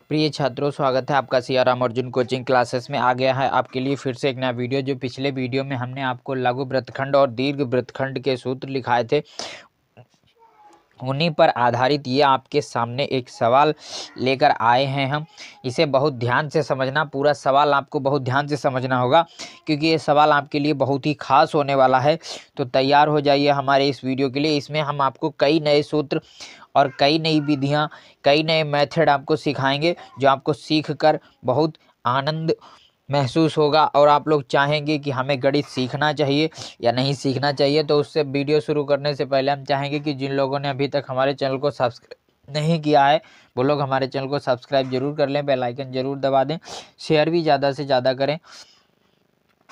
प्रिय छात्रों, स्वागत है आपका सियाराम अर्जुन कोचिंग क्लासेस में। आ गया है आपके लिए फिर से एक नया वीडियो। जो पिछले वीडियो में हमने आपको लघु वृत्तखंड और दीर्घ वृत्तखंड के सूत्र लिखाए थे, उन्हीं पर आधारित ये आपके सामने एक सवाल लेकर आए हैं हम। इसे बहुत ध्यान से समझना, पूरा सवाल आपको बहुत ध्यान से समझना होगा, क्योंकि ये सवाल आपके लिए बहुत ही खास होने वाला है। तो तैयार हो जाइए हमारे इस वीडियो के लिए। इसमें हम आपको कई नए सूत्र और कई नई विधियाँ, कई नए मेथड आपको सिखाएंगे, जो आपको सीख कर बहुत आनंद महसूस होगा और आप लोग चाहेंगे कि हमें गणित सीखना चाहिए या नहीं सीखना चाहिए। तो उससे वीडियो शुरू करने से पहले हम चाहेंगे कि जिन लोगों ने अभी तक हमारे चैनल को सब्सक्राइब नहीं किया है, वो लोग हमारे चैनल को सब्सक्राइब जरूर कर लें, बेल आइकन जरूर दबा दें, शेयर भी ज़्यादा से ज़्यादा करें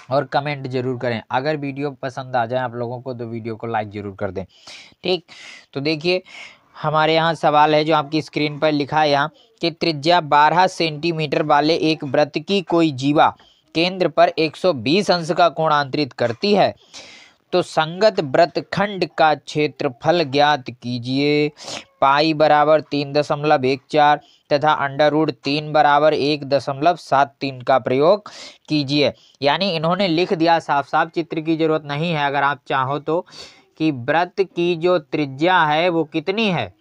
और कमेंट जरूर करें। अगर वीडियो पसंद आ जाए आप लोगों को तो वीडियो को लाइक जरूर कर दें। ठीक, तो देखिए हमारे यहाँ सवाल है जो आपकी स्क्रीन पर लिखा है यहाँ कि त्रिज्या 12 सेंटीमीटर वाले एक वृत्त की कोई जीवा केंद्र पर 120 अंश का कोण अंतरित करती है, तो संगत वृत्तखंड का क्षेत्रफल ज्ञात कीजिए। पाई बराबर 3.14 तथा अंडर रूट 3 बराबर 1.73 का प्रयोग कीजिए। यानी इन्होंने लिख दिया साफ साफ, चित्र की जरूरत नहीं है अगर आप चाहो तो, कि वृत्त की जो त्रिज्या है वो कितनी है।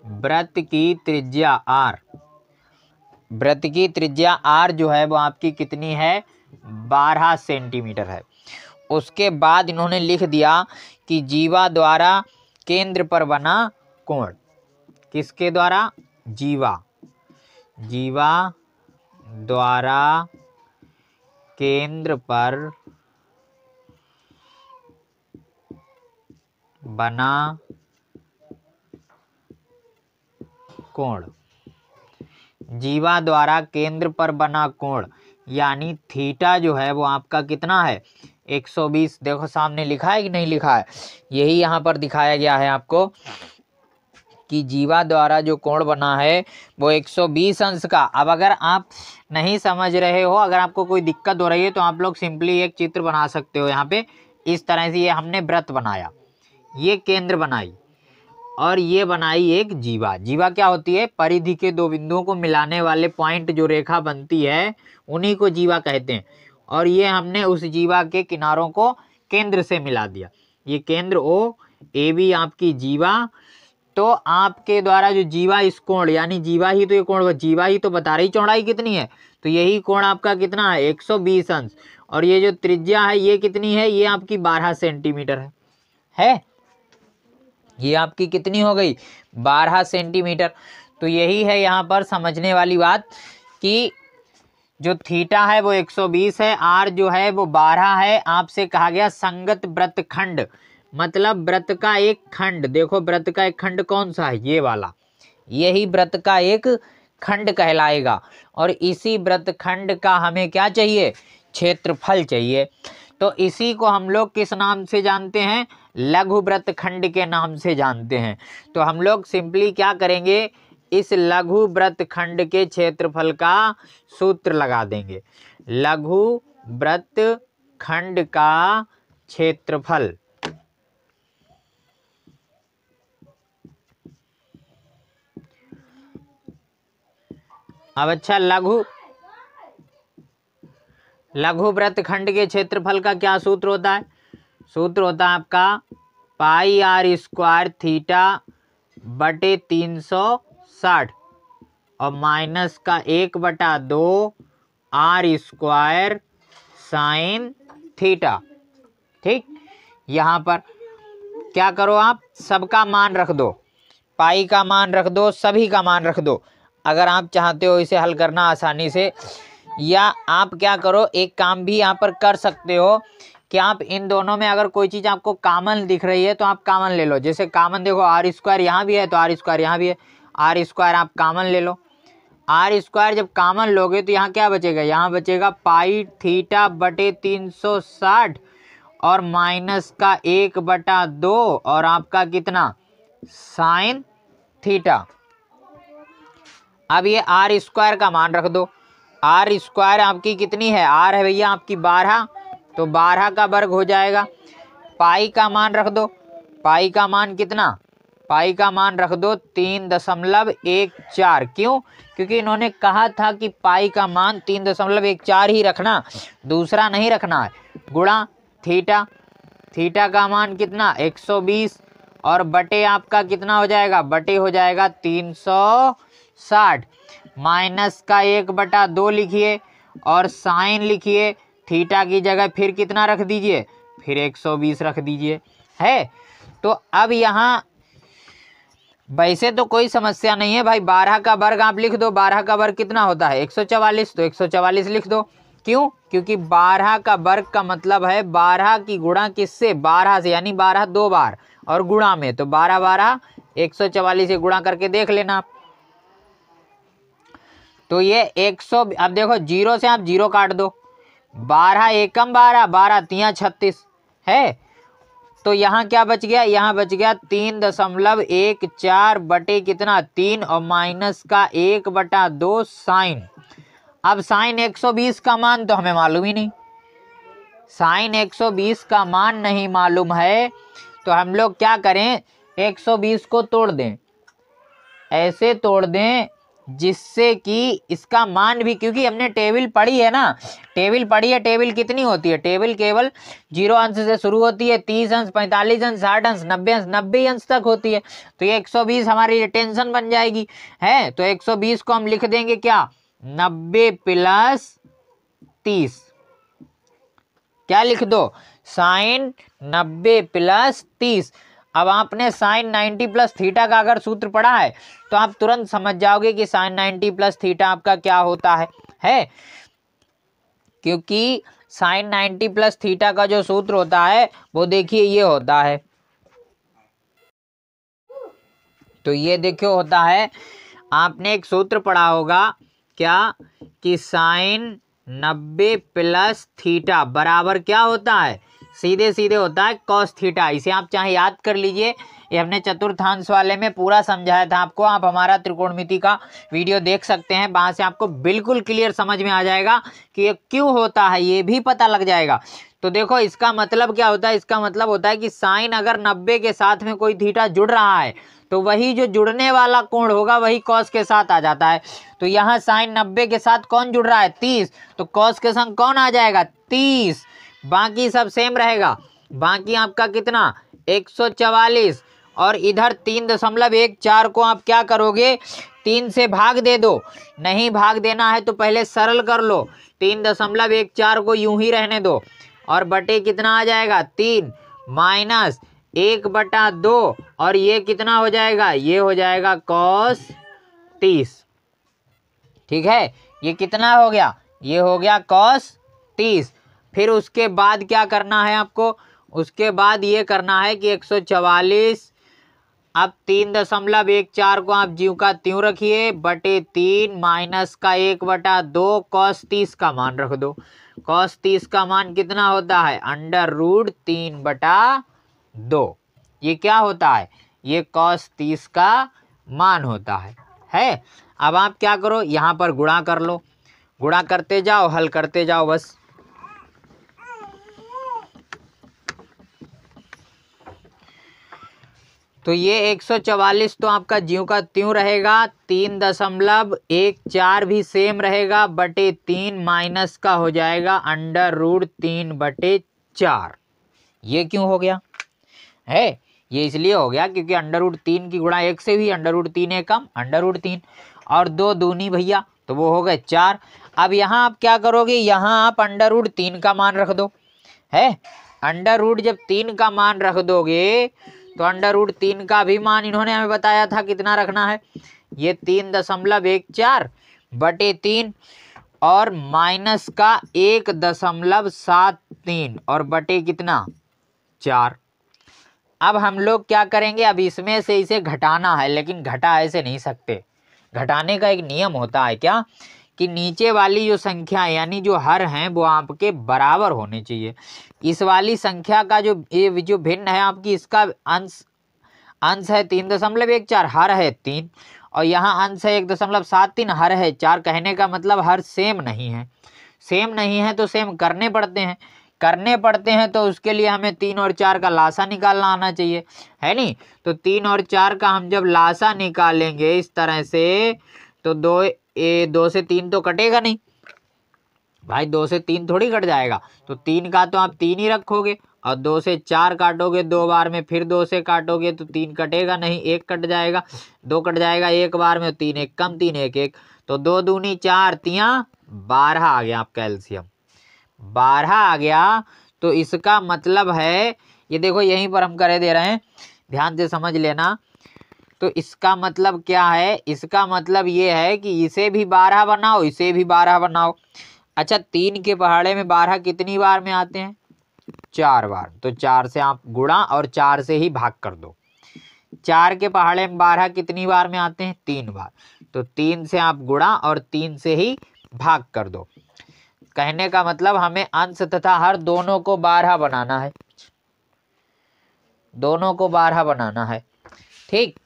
वृत्त की त्रिज्या r, वृत्त की त्रिज्या r जो है वो आपकी कितनी है, 12 सेंटीमीटर है। उसके बाद इन्होंने लिख दिया कि जीवा द्वारा केंद्र पर बना कोण, किसके द्वारा, जीवा द्वारा केंद्र पर बना कोण, जीवा द्वारा केंद्र पर बना कोण यानी थीटा जो है वो आपका कितना है, 120। देखो सामने लिखा है कि नहीं लिखा है, यही यहाँ पर दिखाया गया है आपको कि जीवा द्वारा जो कोण बना है वो 120 अंश का। अब अगर आप नहीं समझ रहे हो, अगर आपको कोई दिक्कत हो रही है, तो आप लोग सिंपली एक चित्र बना सकते हो यहाँ पे इस तरह से। ये हमने वृत्त बनाया, ये केंद्र बनाई और ये बनाई एक जीवा। जीवा क्या होती है, परिधि के दो बिंदुओं को मिलाने वाले पॉइंट जो रेखा बनती है उन्हीं को जीवा कहते हैं। और ये हमने उस जीवा के किनारों को केंद्र से मिला दिया। ये केंद्र ओ, ए बी आपकी जीवा। तो आपके द्वारा जो जीवा इस कोण, यानी जीवा ही तो ये कोण, जीवा ही तो बता रही चौड़ाई कितनी है, तो यही कोण आपका कितना है, 120 अंश। और ये जो त्रिज्या है ये कितनी है, ये आपकी 12 सेंटीमीटर है। ये आपकी कितनी हो गई, 12 सेंटीमीटर। तो यही है यहाँ पर समझने वाली बात कि जो थीटा है वो 120 है, आर जो है वो 12 है। आपसे कहा गया संगत वृत्तखंड, मतलब वृत्त का एक खंड। देखो वृत्त का एक खंड कौन सा है, ये वाला, यही वृत्त का एक खंड कहलाएगा। और इसी वृत्तखंड का हमें क्या चाहिए, क्षेत्रफल चाहिए। तो इसी को हम लोग किस नाम से जानते हैं, लघु वृत्तखंड के नाम से जानते हैं। तो हम लोग सिंपली क्या करेंगे, इस लघु वृत्तखंड के क्षेत्रफल का सूत्र लगा देंगे। लघु वृत्तखंड का क्षेत्रफल, अब अच्छा लघु वृत्तखंड के क्षेत्रफल का क्या सूत्र होता है, सूत्र होता है आपका पाई r स्क्वायर थीटा बटे 360 और माइनस का 1/2 r स्क्वायर साइन थीटा। ठीक, यहाँ पर क्या करो, आप सबका मान रख दो, पाई का मान रख दो, सभी का मान रख दो अगर आप चाहते हो इसे हल करना आसानी से। या आप क्या करो, एक काम भी यहाँ पर कर सकते हो कि आप इन दोनों में अगर कोई चीज़ आपको कॉमन दिख रही है तो आप कॉमन ले लो। जैसे कॉमन देखो r स्क्वायर यहाँ भी है तो r स्क्वायर यहाँ भी है, r स्क्वायर आप कॉमन ले लो। r स्क्वायर जब कॉमन लोगे तो यहाँ क्या बचेगा, यहाँ बचेगा पाई थीटा बटे 360 और माइनस का 1/2 और आपका कितना, साइन थीटा। अब ये r स्क्वायर का मान रख दो, r स्क्वायर आपकी कितनी है, r है भैया आपकी 12, तो 12 का वर्ग हो जाएगा। पाई का मान रख दो, पाई का मान कितना, पाई का मान रख दो 3.14। क्यों? क्योंकि इन्होंने कहा था कि पाई का मान 3.14 ही रखना, दूसरा नहीं रखना है। गुणा थीटा, थीटा का मान कितना 120 और बटे आपका कितना हो जाएगा, बटे हो जाएगा 360। माइनस का 1/2 लिखिए और साइन लिखिए, थीटा की जगह फिर कितना रख दीजिए, फिर 120 रख दीजिए। है तो अब यहाँ वैसे तो कोई समस्या नहीं है भाई, 12 का वर्ग आप लिख दो। 12 का वर्ग कितना होता है 144, तो 144 लिख दो। क्यों? क्योंकि 12 का वर्ग का मतलब है 12 की गुणा किससे, 12 से, यानी 12 2 बार और गुणा में, तो 12 12 144 से गुणा करके देख लेना आप। तो ये 100, अब देखो जीरो से आप जीरो काट दो, 12 एकम 12, 12 तिया 36 है। तो यहाँ क्या बच गया, यहाँ बच गया 3.14 बटे कितना 3 और माइनस का 1/2 साइन। अब साइन 120 का मान तो हमें मालूम ही नहीं, साइन 120 का मान नहीं मालूम है, तो हम लोग क्या करें 120 को तोड़ दें, ऐसे तोड़ दें जिससे कि इसका मान भी, क्योंकि हमने टेबल पढ़ी है ना, टेबल पढ़ी है, टेबल कितनी होती है, टेबल केवल 0 अंश से शुरू होती है, 30 अंश 45 अंश 60 अंश 90 अंश 90 अंश तक होती है। तो ये 120 हमारी टेंशन बन जाएगी है। तो 120 को हम लिख देंगे क्या 90 + 30, क्या लिख दो साइन 90 + 30। अब आपने साइन 90 + थीटा का अगर सूत्र पढ़ा है तो आप तुरंत समझ जाओगे कि साइन 90 + थीटा आपका क्या होता है। क्योंकि साइन 90 + थीटा का जो सूत्र होता है वो देखिए ये होता है, तो ये देखियो होता है, आपने एक सूत्र पढ़ा होगा क्या कि साइन 90 + थीटा बराबर क्या होता है, सीधे सीधे होता है कॉस थीटा। इसे आप चाहे याद कर लीजिए, ये हमने चतुर्थांश वाले में पूरा समझाया था आपको, आप हमारा त्रिकोणमिति का वीडियो देख सकते हैं, वहां से आपको बिल्कुल क्लियर समझ में आ जाएगा कि ये क्यों होता है, ये भी पता लग जाएगा। तो देखो इसका मतलब क्या होता है, इसका मतलब होता है कि साइन अगर 90 के साथ में कोई थीटा जुड़ रहा है तो वही जो जुड़ने वाला कोण होगा वही कॉस के साथ आ जाता है। तो यहाँ साइन 90 के साथ कौन जुड़ रहा है 30, तो कॉस के संग कौन आ जाएगा 30, बाकी सब सेम रहेगा, बाकी आपका कितना 144 और इधर 3.14 को आप क्या करोगे 3 से भाग दे दो, नहीं भाग देना है तो पहले सरल कर लो, 3.14 को यूं ही रहने दो और बटे कितना आ जाएगा 3 माइनस 1/2 और ये कितना हो जाएगा, ये हो जाएगा cos 30। ठीक है, ये कितना हो गया, ये हो गया cos 30। फिर उसके बाद क्या करना है आपको, उसके बाद ये करना है कि 144, अब 3.14 को आप ज्यों का त्यों रखिए बटे 3 माइनस का 1/2 cos 30 का मान रख दो। cos 30 का मान कितना होता है √3/2, ये क्या होता है, ये cos 30 का मान होता है। अब आप क्या करो यहाँ पर गुणा कर लो, गुणा करते जाओ हल करते जाओ बस। तो ये 144 तो आपका ज्यों का त्यों रहेगा, 3.14 भी सेम रहेगा बटे 3 माइनस का हो जाएगा √3/4। ये क्यों हो गया है, ये इसलिए हो गया क्योंकि √3 की गुणा 1 से हुई, √3 एकम √3 और 2 दूनी भैया तो वो हो गए 4। अब यहाँ आप क्या करोगे, यहाँ आप √3 का मान रख दो है, अंडर जब 3 का मान रख दोगे तो √3 का भी मान इन्होंने हमें बताया था कितना रखना है, ये 3.14 बटे 3 और माइनस का 1.73 और बटे कितना 4। अब हम लोग क्या करेंगे, अब इसमें से इसे घटाना है, लेकिन घटा ऐसे नहीं सकते, घटाने का एक नियम होता है क्या कि नीचे वाली जो संख्या यानी जो हर हैं वो आपके बराबर होने चाहिए। इस वाली संख्या का जो ये जो भिन्न है आपकी, इसका अंश है 3.14, हर है 3 और यहाँ अंश है 1.73, हर है 4। कहने का मतलब हर सेम नहीं है, सेम नहीं है तो सेम करने पड़ते हैं, करने पड़ते हैं तो उसके लिए हमें 3 और 4 का लासा निकालना आना चाहिए, है नहीं। तो 3 और 4 का हम जब लासा निकालेंगे इस तरह से, तो 2 से 3 तो कटेगा नहीं भाई, 2 से 3 थोड़ी कट जाएगा। तो 3 का तो आप 3 ही रखोगे, और 2 से 4 काटोगे 2 बार में, फिर 2 से काटोगे तो 3 कटेगा नहीं, 1 कट जाएगा, 2 कट जाएगा 1 बार में, 3 1 कम 3 1 1, तो 2 दूनी 4 तियां 12 आ गया आपका एलसीएम, 12 आ गया। तो इसका मतलब है, ये देखो यहीं पर हम करे दे रहे हैं, ध्यान से समझ लेना। तो इसका मतलब क्या है, इसका मतलब ये है कि इसे भी 12 बनाओ, इसे भी 12 बनाओ। अच्छा, 3 के पहाड़े में 12 कितनी बार में आते हैं, 4 बार। तो 4 से आप गुणा और 4 से ही भाग कर दो। 4 के पहाड़े में 12 कितनी बार में आते हैं, 3 बार। तो 3 से आप गुणा और 3 से ही भाग कर दो। कहने का मतलब हमें अंश तथा हर दोनों को 12 बनाना है, दोनों को 12 बनाना है, ठीक।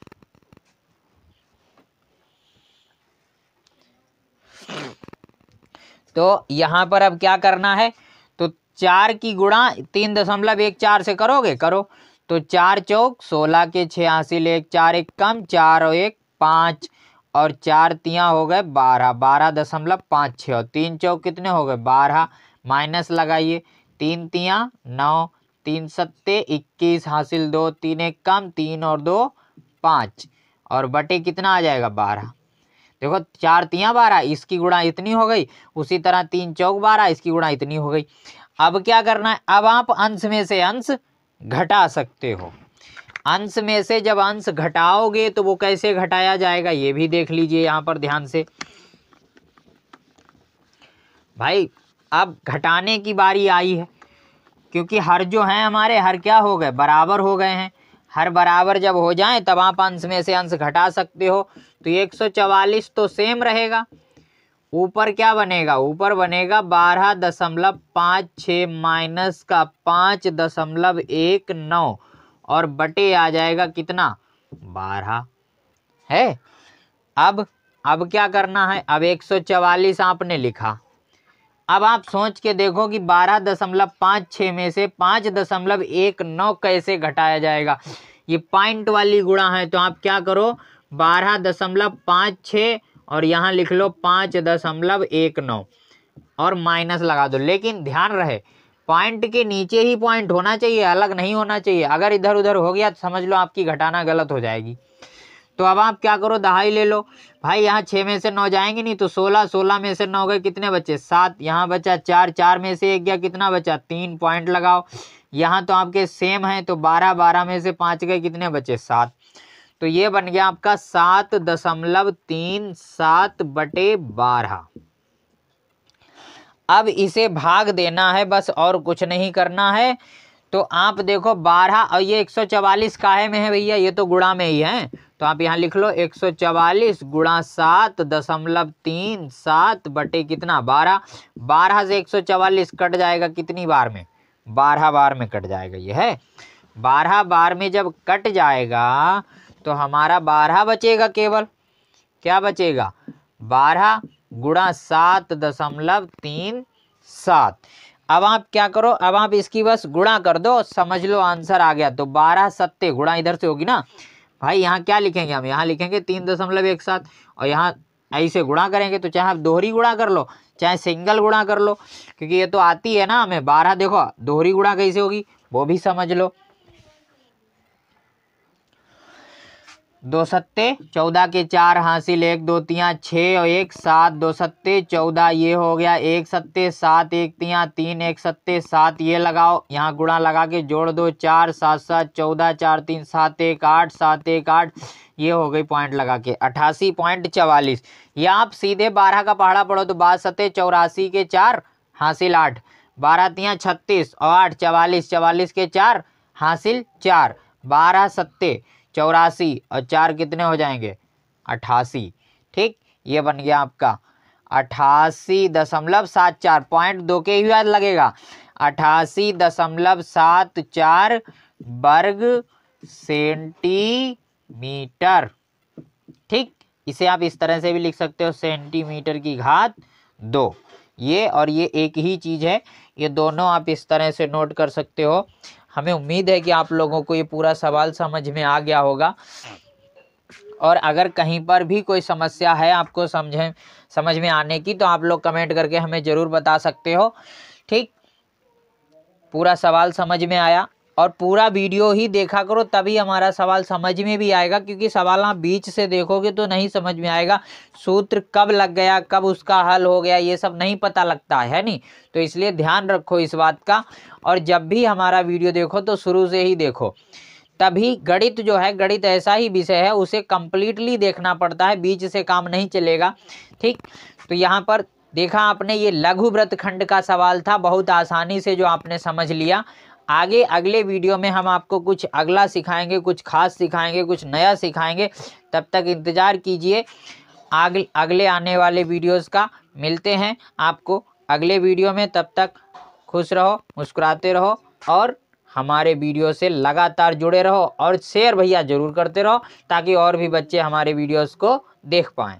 तो यहां पर अब क्या करना है, तो 4 की गुणा 3.14 से करोगे, करो। तो 4 चौक 16 के 6 हासिल 1, 4 1 कम, 4 और 1 5, और 4 तियां हो गए 12, 12.56, और 3 चौक कितने हो गए 12, माइनस लगाइए, 3 तियां 9, 3 सत्ते 21 हासिल 2, 3 1 कम, 3 और 2 5, और बटे कितना आ जाएगा 12। देखो 4 तियां 12, इसकी गुणा इतनी हो गई, उसी तरह 3 चौक 12, इसकी गुणा इतनी हो गई। अब क्या करना है, अब आप अंश में से अंश घटा सकते हो। अंश में से जब अंश घटाओगे तो वो कैसे घटाया जाएगा ये भी देख लीजिए यहाँ पर ध्यान से भाई। अब घटाने की बारी आई है, क्योंकि हर जो है हमारे हर क्या हो गए, बराबर हो गए हैं। हर बराबर जब हो जाए तब आप अंश में से अंश घटा सकते हो। तो 144 तो सेम रहेगा, ऊपर क्या बनेगा, ऊपर बनेगा 12.56 माइनस का 5.19, और बटे आ जाएगा कितना 12 है। अब क्या करना है, अब 144 आपने लिखा, अब आप सोच के देखो कि 12.56 में से 5.19 कैसे घटाया जाएगा। ये पॉइंट वाली गुणा है, तो आप क्या करो 12.56 और यहाँ लिख लो 5.19 और माइनस लगा दो। लेकिन ध्यान रहे पॉइंट के नीचे ही पॉइंट होना चाहिए, अलग नहीं होना चाहिए। अगर इधर उधर हो गया तो समझ लो आपकी घटाना गलत हो जाएगी। तो अब आप क्या करो, दहाई ले लो भाई, यहाँ 6 में से 9 जाएंगे नहीं, तो 16, 16 में से 9 गए कितने बचे 7, यहाँ बचा 4, 4 में से 1 गया कितना बचा 3, पॉइंट लगाओ। यहाँ तो आपके सेम है, तो 12, 12 में से 5 गए कितने बचे 7। तो ये बन गया आपका 7.37 बटे 12। अब इसे भाग देना है बस, और कुछ नहीं करना है। तो आप देखो 12 और ये 144 काहे में है भैया, ये तो गुणा में ही है। तो आप यहाँ लिख लो 144 गुणा 7.37 बटे कितना 12। 12 से 144 कट जाएगा कितनी बार में, 12 बार में कट जाएगा। ये है 12 बार में जब कट जाएगा तो हमारा 12 बचेगा, केवल क्या बचेगा 12 गुणा 7.37। अब आप क्या करो, अब आप इसकी बस गुणा कर दो, समझ लो आंसर आ गया। तो 12 सत्ते गुणा इधर से होगी ना भाई, यहाँ क्या लिखेंगे हम, यहाँ लिखेंगे 3.17 और यहाँ ऐसे गुणा करेंगे। तो चाहे आप दोहरी गुणा कर लो चाहे सिंगल गुणा कर लो, क्योंकि ये तो आती है ना हमें 12। देखो दोहरी गुणा कैसे होगी वो भी समझ लो। 2 सत्ते 14 के 4 हासिल 1 2 तियां 6 और 1 7, 2 सत्ते 14, ये हो गया 1 सत्ते 7 1 तियां 3 1 सत्ते 7, ये लगाओ यहाँ गुणा लगा के जोड़ दो 4 7 7 14, 4 3 7 1 8 7 1 8, ये हो गई पॉइंट लगा के 88.44। ये आप सीधे 12 का पहाड़ा पढ़ो तो 12 सत्ते 84 के 4 हासिल 8, 12 तियां 36 और 8 44, 44 के 4 हासिल 4, 12 सत्ते 84 और 4 कितने हो जाएंगे 88। ठीक, ये बन गया आपका 88.74, पॉइंट 2 के ही याद लगेगा, 88.74 वर्ग सेंटीमीटर। ठीक, इसे आप इस तरह से भी लिख सकते हो सेंटीमीटर की घात 2। ये और ये एक ही चीज है, ये दोनों आप इस तरह से नोट कर सकते हो। हमें उम्मीद है कि आप लोगों को ये पूरा सवाल समझ में आ गया होगा। और अगर कहीं पर भी कोई समस्या है आपको समझ में आने की, तो आप लोग कमेंट करके हमें ज़रूर बता सकते हो। ठीक, पूरा सवाल समझ में आया? और पूरा वीडियो ही देखा करो, तभी हमारा सवाल समझ में भी आएगा, क्योंकि सवाल आप बीच से देखोगे तो नहीं समझ में आएगा। सूत्र कब लग गया, कब उसका हल हो गया, ये सब नहीं पता लगता है नहीं। तो इसलिए ध्यान रखो इस बात का। और जब भी हमारा वीडियो देखो तो शुरू से ही देखो, तभी गणित जो है, गणित ऐसा ही विषय है, उसे कंप्लीटली देखना पड़ता है, बीच से काम नहीं चलेगा। ठीक, तो यहाँ पर देखा आपने, ये लघु वृत्तखंड का सवाल था, बहुत आसानी से जो आपने समझ लिया। आगे अगले वीडियो में हम आपको कुछ अगला सिखाएंगे, कुछ खास सिखाएंगे, कुछ नया सिखाएंगे। तब तक इंतज़ार कीजिए अगले आने वाले वीडियोस का। मिलते हैं आपको अगले वीडियो में, तब तक खुश रहो, मुस्कुराते रहो और हमारे वीडियो से लगातार जुड़े रहो। और शेयर भैया ज़रूर करते रहो, ताकि और भी बच्चे हमारे वीडियोस को देख पाएँ।